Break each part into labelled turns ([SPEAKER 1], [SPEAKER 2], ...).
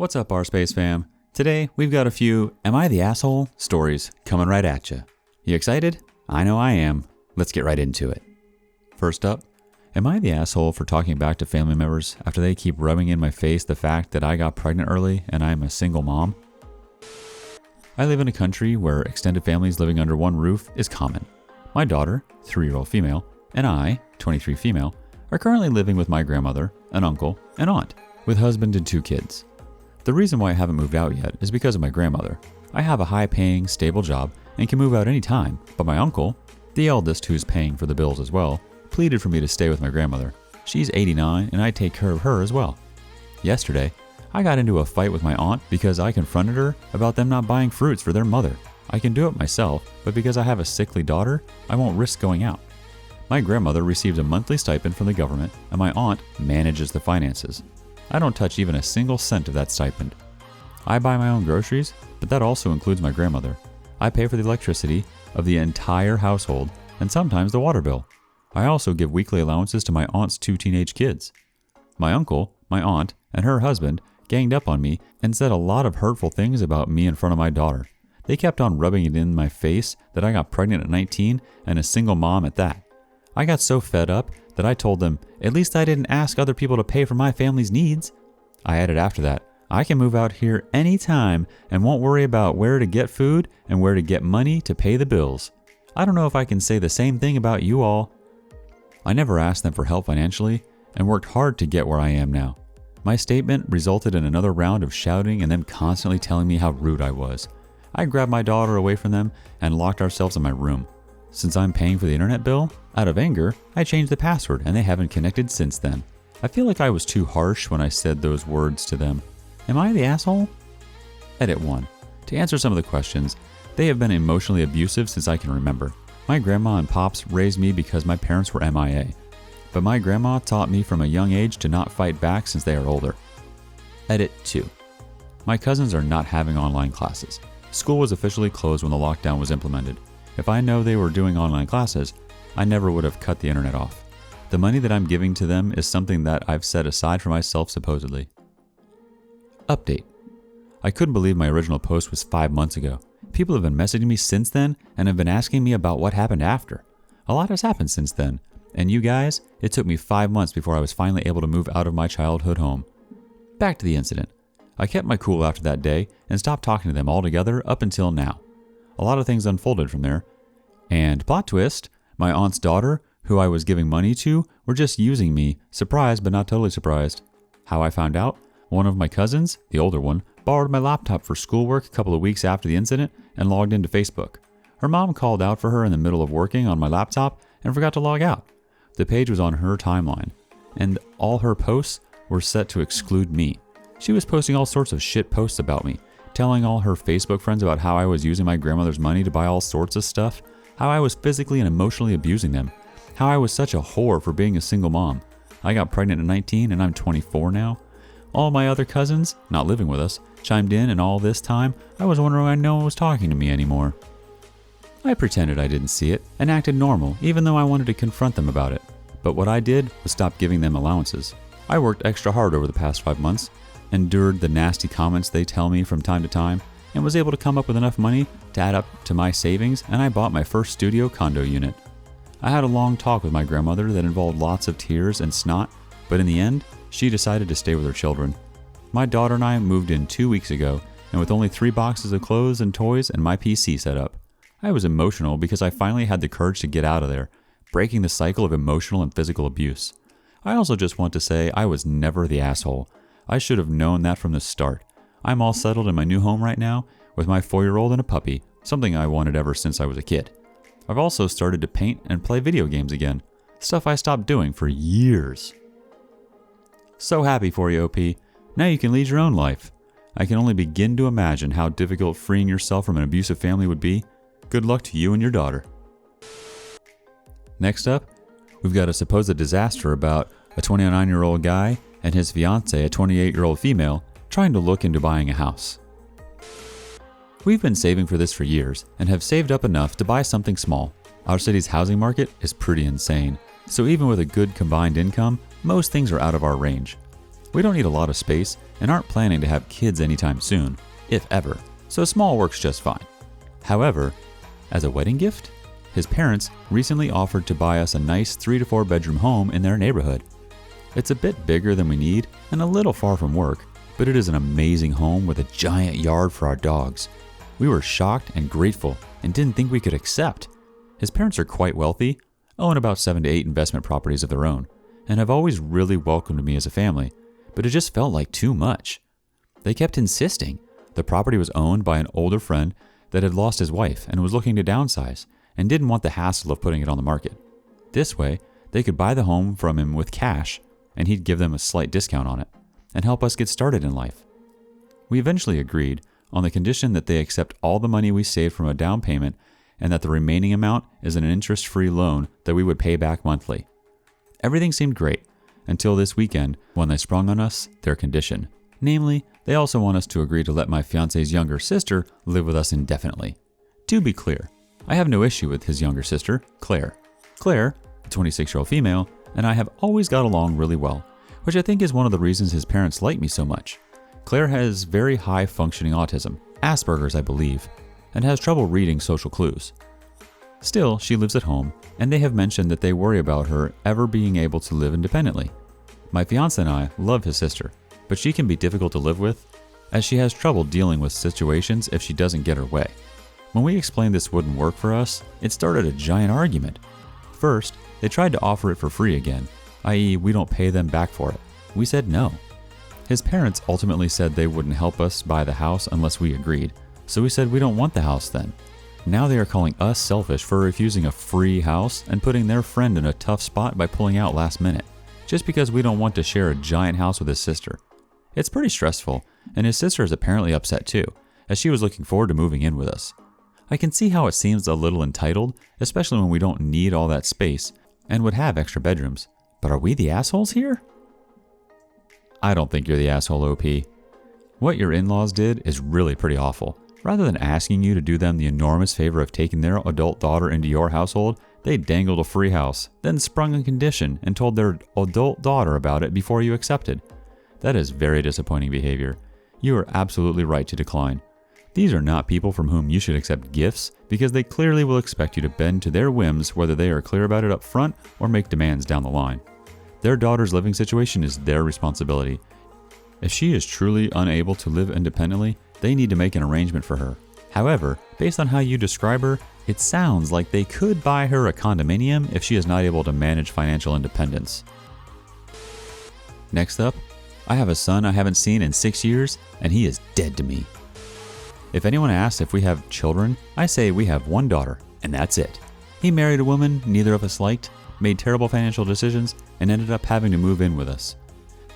[SPEAKER 1] What's up, rSpace fam? Today, we've got a few Am I the Asshole stories coming right at you. You excited? I know I am. Let's get right into it. First up, am I the asshole for talking back to family members after they keep rubbing in my face the fact that I got pregnant early and I'm a single mom? I live in a country where extended families living under one roof is common. My daughter, 3-year-old female, and I, 23 female, are currently living with my grandmother, an uncle, and aunt, with husband and 2 kids. The reason why I haven't moved out yet is because of my grandmother. I have a high-paying, stable job and can move out any time, but my uncle, the eldest who's paying for the bills as well, pleaded for me to stay with my grandmother. She's 89 and I take care of her as well. Yesterday, I got into a fight with my aunt because I confronted her about them not buying fruits for their mother. I can do it myself, but because I have a sickly daughter, I won't risk going out. My grandmother receives a monthly stipend from the government and my aunt manages the finances. I don't touch even a single cent of that stipend. I buy my own groceries, but that also includes my grandmother. I pay for the electricity of the entire household and sometimes the water bill. I also give weekly allowances to my aunt's 2 teenage kids. My uncle, my aunt, and her husband ganged up on me and said a lot of hurtful things about me in front of my daughter. They kept on rubbing it in my face that I got pregnant at 19 and a single mom at that. I got so fed up that I told them, at least I didn't ask other people to pay for my family's needs. I added after that, I can move out here anytime and won't worry about where to get food and where to get money to pay the bills. I don't know if I can say the same thing about you all. I never asked them for help financially and worked hard to get where I am now. My statement resulted in another round of shouting and them constantly telling me how rude I was. I grabbed my daughter away from them and locked ourselves in my room. Since I'm paying for the internet bill, out of anger, I changed the password and they haven't connected since then. I feel like I was too harsh when I said those words to them. Am I the asshole? Edit 1. To answer some of the questions, they have been emotionally abusive since I can remember. My grandma and pops raised me because my parents were MIA. But my grandma taught me from a young age to not fight back since they are older. Edit 2. My cousins are not having online classes. School was officially closed when the lockdown was implemented. If I know they were doing online classes, I never would have cut the internet off. The money that I'm giving to them is something that I've set aside for myself supposedly. Update. I couldn't believe my original post was 5 months ago. People have been messaging me since then and have been asking me about what happened after. A lot has happened since then. And you guys, it took me 5 months before I was finally able to move out of my childhood home. Back to the incident. I kept my cool after that day and stopped talking to them altogether up until now. A lot of things unfolded from there. And plot twist, my aunt's daughter, who I was giving money to, were just using me, surprised but not totally surprised. How I found out? One of my cousins, the older one, borrowed my laptop for schoolwork a couple of weeks after the incident and logged into Facebook. Her mom called out for her in the middle of working on my laptop and forgot to log out. The page was on her timeline, and all her posts were set to exclude me. She was posting all sorts of shit posts about me, telling all her Facebook friends about how I was using my grandmother's money to buy all sorts of stuff, how I was physically and emotionally abusing them, how I was such a whore for being a single mom. I got pregnant at 19 and I'm 24 now. All my other cousins, not living with us, chimed in, and all this time, I was wondering why no one was talking to me anymore. I pretended I didn't see it and acted normal, even though I wanted to confront them about it. But what I did was stop giving them allowances. I worked extra hard over the past 5 months, endured the nasty comments they tell me from time to time, and was able to come up with enough money to add up to my savings, and I bought my first studio condo unit. I had a long talk with my grandmother that involved lots of tears and snot, but in the end, she decided to stay with her children. My daughter and I moved in 2 weeks ago, and with only 3 boxes of clothes and toys and my PC set up. I was emotional because I finally had the courage to get out of there, breaking the cycle of emotional and physical abuse. I also just want to say I was never the asshole. I should have known that from the start. I'm all settled in my new home right now with my 4-year-old and a puppy, something I wanted ever since I was a kid. I've also started to paint and play video games again, stuff I stopped doing for years. So happy for you, OP. Now you can lead your own life. I can only begin to imagine how difficult freeing yourself from an abusive family would be. Good luck to you and your daughter. Next up, we've got a supposed disaster about a 29-year-old guy and his fiancée, a 28-year-old female, trying to look into buying a house. We've been saving for this for years and have saved up enough to buy something small. Our city's housing market is pretty insane, so even with a good combined income, most things are out of our range. We don't need a lot of space and aren't planning to have kids anytime soon, if ever, so small works just fine. However, as a wedding gift, his parents recently offered to buy us a nice 3 to 4 bedroom home in their neighborhood. It's a bit bigger than we need and a little far from work, but it is an amazing home with a giant yard for our dogs. We were shocked and grateful and didn't think we could accept. His parents are quite wealthy, own about 7 to 8 investment properties of their own, and have always really welcomed me as a family, but it just felt like too much. They kept insisting. The property was owned by an older friend that had lost his wife and was looking to downsize and didn't want the hassle of putting it on the market. This way, they could buy the home from him with cash and he'd give them a slight discount on it and help us get started in life. We eventually agreed on the condition that they accept all the money we saved from a down payment and that the remaining amount is an interest-free loan that we would pay back monthly. Everything seemed great until this weekend when they sprung on us their condition. Namely, they also want us to agree to let my fiance's younger sister live with us indefinitely. To be clear, I have no issue with his younger sister, Claire. Claire, a 26-year-old female, and I have always got along really well, which I think is one of the reasons his parents like me so much. Claire has very high functioning autism, Asperger's I believe, and has trouble reading social clues. Still, she lives at home, and they have mentioned that they worry about her ever being able to live independently. My fiance and I love his sister, but she can be difficult to live with, as she has trouble dealing with situations if she doesn't get her way. When we explained this wouldn't work for us, it started a giant argument. First, they tried to offer it for free again, i.e. we don't pay them back for it. We said no. His parents ultimately said they wouldn't help us buy the house unless we agreed, so we said we don't want the house then. Now they are calling us selfish for refusing a free house and putting their friend in a tough spot by pulling out last minute, just because we don't want to share a giant house with his sister. It's pretty stressful, and his sister is apparently upset too, as she was looking forward to moving in with us. I can see how it seems a little entitled, especially when we don't need all that space and would have extra bedrooms. But are we the assholes here? I don't think you're the asshole, OP. What your in-laws did is really pretty awful. Rather than asking you to do them the enormous favor of taking their adult daughter into your household, they dangled a free house, then sprung a condition and told their adult daughter about it before you accepted. That is very disappointing behavior. You are absolutely right to decline. These are not people from whom you should accept gifts because they clearly will expect you to bend to their whims whether they are clear about it up front or make demands down the line. Their daughter's living situation is their responsibility. If she is truly unable to live independently, they need to make an arrangement for her. However, based on how you describe her, it sounds like they could buy her a condominium if she is not able to manage financial independence. Next up, I have a son I haven't seen in 6 years, and he is dead to me. If anyone asks if we have children, I say we have one daughter, and that's it. He married a woman neither of us liked, made terrible financial decisions, and ended up having to move in with us.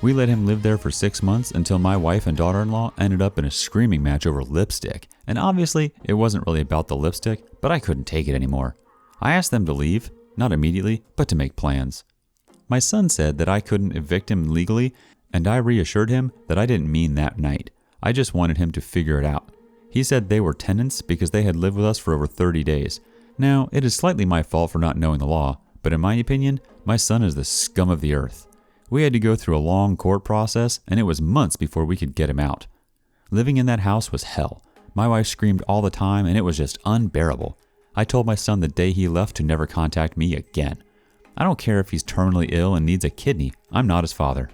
[SPEAKER 1] We let him live there for 6 months until my wife and daughter-in-law ended up in a screaming match over lipstick, and obviously it wasn't really about the lipstick, but I couldn't take it anymore. I asked them to leave, not immediately, but to make plans. My son said that I couldn't evict him legally, and I reassured him that I didn't mean that night. I just wanted him to figure it out. He said they were tenants because they had lived with us for over 30 days. Now, it is slightly my fault for not knowing the law, but in my opinion, my son is the scum of the earth. We had to go through a long court process, and it was months before we could get him out. Living in that house was hell. My wife screamed all the time, and it was just unbearable. I told my son the day he left to never contact me again. I don't care if he's terminally ill and needs a kidney. I'm not his father.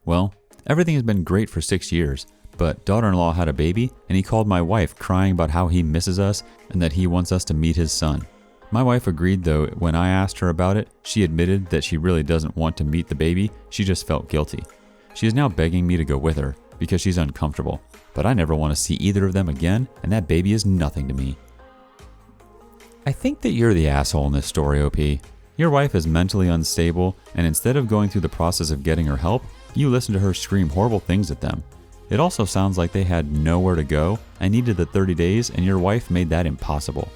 [SPEAKER 1] Well, everything has been great for 6 years, but daughter-in-law had a baby, and he called my wife crying about how he misses us and that he wants us to meet his son. My wife agreed, though when I asked her about it, she admitted that she really doesn't want to meet the baby, she just felt guilty. She is now begging me to go with her because she's uncomfortable, but I never want to see either of them again, and that baby is nothing to me. I think that you're the asshole in this story, OP. Your wife is mentally unstable, and instead of going through the process of getting her help, you listen to her scream horrible things at them. It also sounds like they had nowhere to go and needed the 30 days, and your wife made that impossible.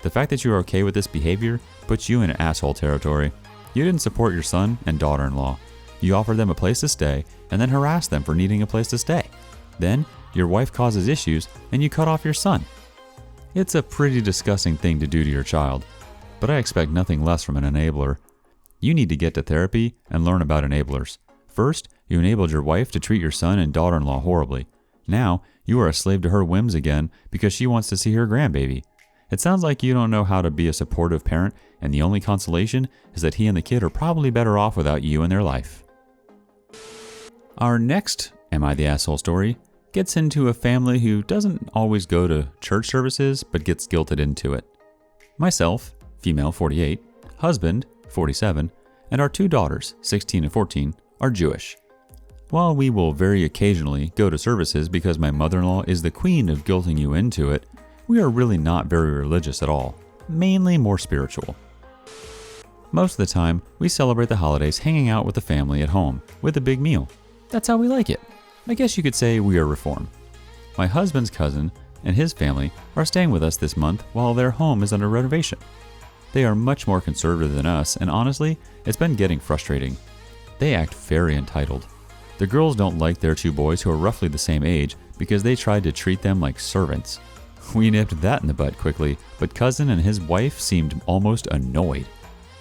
[SPEAKER 1] The fact that you are okay with this behavior puts you in asshole territory. You didn't support your son and daughter-in-law. You offered them a place to stay and then harassed them for needing a place to stay. Then, your wife causes issues and you cut off your son. It's a pretty disgusting thing to do to your child, but I expect nothing less from an enabler. You need to get to therapy and learn about enablers. First, You enabled your wife to treat your son and daughter-in-law horribly. Now, you are a slave to her whims again because she wants to see her grandbaby. It sounds like you don't know how to be a supportive parent, and the only consolation is that he and the kid are probably better off without you in their life. Our next Am I the Asshole story gets into a family who doesn't always go to church services but gets guilted into it. Myself, female 48, husband 47, and our 2 daughters, 16 and 14, are Jewish. While we will very occasionally go to services because my mother-in-law is the queen of guilting you into it, we are really not very religious at all, mainly more spiritual. Most of the time, we celebrate the holidays hanging out with the family at home with a big meal. That's how we like it. I guess you could say we are Reform. My husband's cousin and his family are staying with us this month while their home is under renovation. They are much more conservative than us, and honestly, it's been getting frustrating. They act very entitled. The girls don't like their 2 boys who are roughly the same age because they tried to treat them like servants. We nipped that in the bud quickly, but cousin and his wife seemed almost annoyed.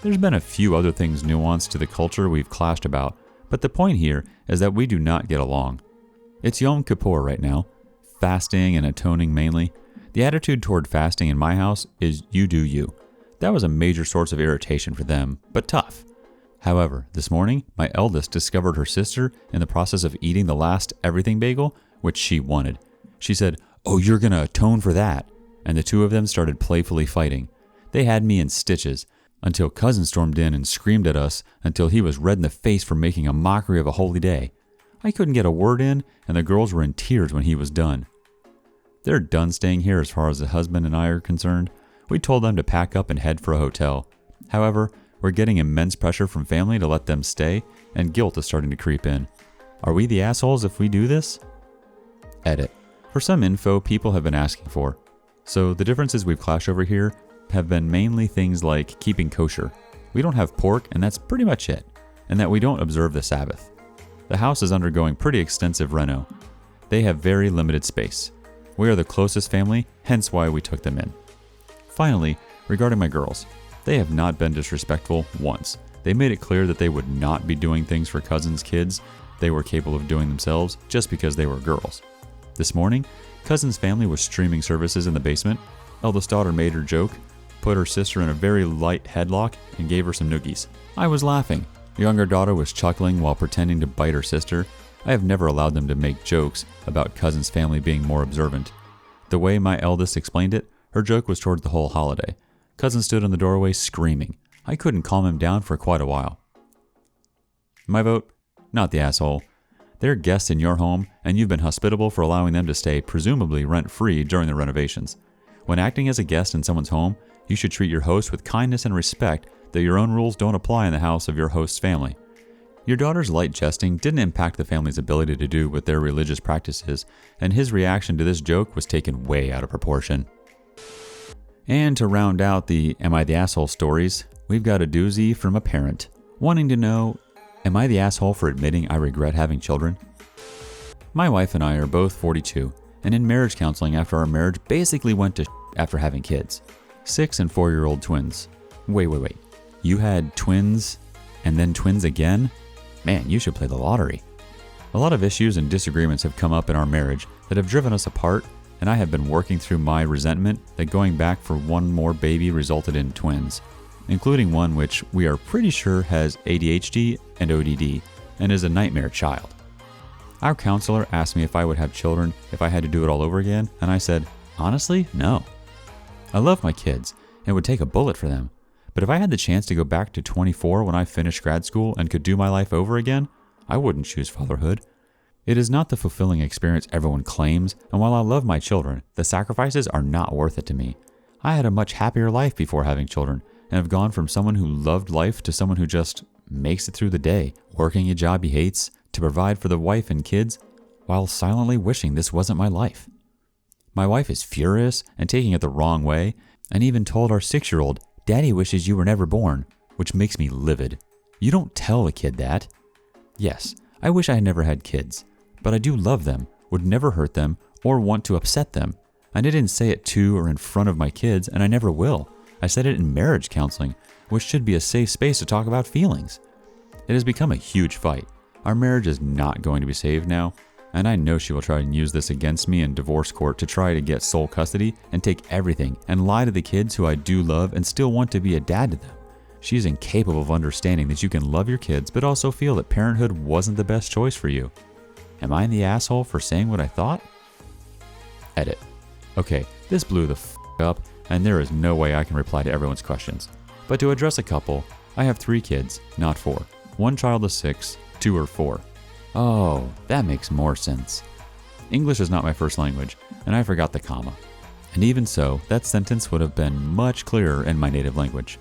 [SPEAKER 1] There's been a few other things nuanced to the culture we've clashed about, but the point here is that we do not get along. It's Yom Kippur right now, fasting and atoning mainly. The attitude toward fasting in my house is you do you. That was a major source of irritation for them, but tough. However, this morning, my eldest discovered her sister in the process of eating the last everything bagel, which she wanted. She said, "Oh, you're gonna atone for that." And the 2 of them started playfully fighting. They had me in stitches, until cousin stormed in and screamed at us until he was red in the face for making a mockery of a holy day. I couldn't get a word in, and the girls were in tears when he was done. They're done staying here as far as the husband and I are concerned. We told them to pack up and head for a hotel. However, we're getting immense pressure from family to let them stay, and guilt is starting to creep in. Are we the assholes if we do this? Edit. For some info people have been asking for. So the differences we've clashed over here have been mainly things like keeping kosher. We don't have pork, and that's pretty much it. And that we don't observe the Sabbath. The house is undergoing pretty extensive reno. They have very limited space. We are the closest family, hence why we took them in. Finally, regarding my girls, they have not been disrespectful once. They made it clear that they would not be doing things for cousins' kids they were capable of doing themselves just because they were girls. This morning, cousin's family was streaming services in the basement. Eldest daughter made her joke, put her sister in a very light headlock, and gave her some noogies. I was laughing. Younger daughter was chuckling while pretending to bite her sister. I have never allowed them to make jokes about cousin's family being more observant. The way my eldest explained it, her joke was towards the whole holiday. Cousin stood in the doorway screaming. I couldn't calm him down for quite a while. My vote? Not the asshole. They're guests in your home, and you've been hospitable for allowing them to stay presumably rent-free during the renovations. When acting as a guest in someone's home, you should treat your host with kindness and respect that your own rules don't apply in the house of your host's family. Your daughter's light jesting didn't impact the family's ability to do with their religious practices, and his reaction to this joke was taken way out of proportion. And to round out the Am I the Asshole stories, we've got a doozy from a parent wanting to know, am I the asshole for admitting I regret having children? My wife and I are both 42, and in marriage counseling after our marriage basically went to after having kids. 6 and 4-year-old twins. Wait. You had twins and then twins again? Man, you should play the lottery. A lot of issues and disagreements have come up in our marriage that have driven us apart, and I have been working through my resentment that going back for one more baby resulted in twins, including one which we are pretty sure has ADHD and ODD and is a nightmare child. Our counselor asked me if I would have children if I had to do it all over again, and I said, honestly, no. I love my kids and would take a bullet for them. But if I had the chance to go back to 24 when I finished grad school and could do my life over again, I wouldn't choose fatherhood. It is not the fulfilling experience everyone claims, and while I love my children, the sacrifices are not worth it to me. I had a much happier life before having children, and have gone from someone who loved life to someone who just makes it through the day, working a job he hates to provide for the wife and kids, while silently wishing this wasn't my life. My wife is furious and taking it the wrong way, and even told our 6-year-old, "Daddy wishes you were never born," which makes me livid. You don't tell a kid that. Yes, I wish I had never had kids, but I do love them, would never hurt them, or want to upset them. And I didn't say it to or in front of my kids, and I never will. I said it in marriage counseling, which should be a safe space to talk about feelings. It has become a huge fight. Our marriage is not going to be saved now, and I know she will try and use this against me in divorce court to try to get sole custody and take everything and lie to the kids who I do love and still want to be a dad to them. She is incapable of understanding that you can love your kids but also feel that parenthood wasn't the best choice for you. Am I the asshole for saying what I thought? Edit. Okay, this blew the f*** up, and there is no way I can reply to everyone's questions. But to address a couple, I have 3 kids, not 4. One child is 6, 2 are 4. Oh, that makes more sense. English is not my first language, and I forgot the comma. And even so, that sentence would have been much clearer in my native language.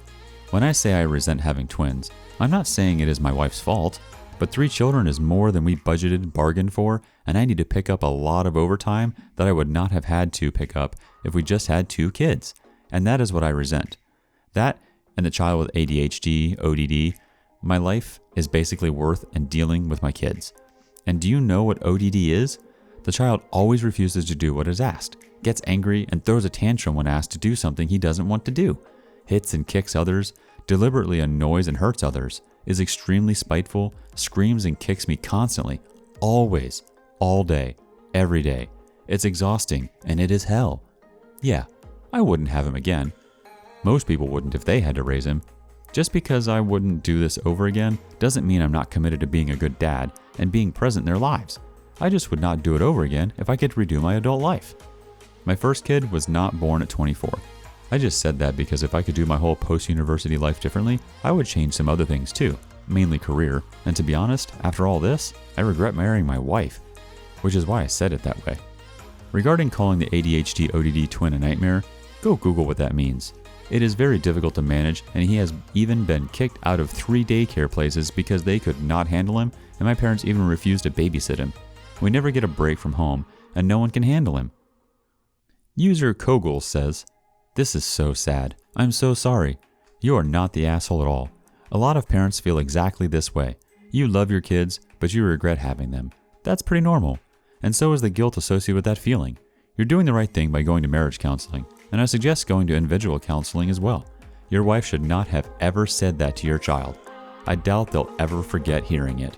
[SPEAKER 1] When I say I resent having twins, I'm not saying it is my wife's fault, but 3 children is more than we budgeted bargained for, and I need to pick up a lot of overtime that I would not have had to pick up if we just had 2 kids. And that is what I resent. That and the child with ADHD, ODD, my life is basically worth and dealing with my kids. And do you know what ODD is? The child always refuses to do what is asked, gets angry, and throws a tantrum when asked to do something he doesn't want to do, hits and kicks others, deliberately annoys and hurts others, is extremely spiteful, screams and kicks me constantly, always, all day, every day. It's exhausting, and it is hell. Yeah, I wouldn't have him again. Most people wouldn't if they had to raise him. Just because I wouldn't do this over again doesn't mean I'm not committed to being a good dad and being present in their lives. I just would not do it over again if I could redo my adult life. My first kid was not born at 24. I just said that because if I could do my whole post-university life differently, I would change some other things too, mainly career. And to be honest, after all this, I regret marrying my wife, which is why I said it that way. Regarding calling the ADHD ODD twin a nightmare, go Google what that means. It is very difficult to manage, and he has even been kicked out of 3 daycare places because they could not handle him, and my parents even refused to babysit him. We never get a break from home, and no one can handle him. User Kogel says, "This is so sad. I'm so sorry. You are not the asshole at all. A lot of parents feel exactly this way. You love your kids, but you regret having them. That's pretty normal. And so is the guilt associated with that feeling. You're doing the right thing by going to marriage counseling, and I suggest going to individual counseling as well. Your wife should not have ever said that to your child. I doubt they'll ever forget hearing it."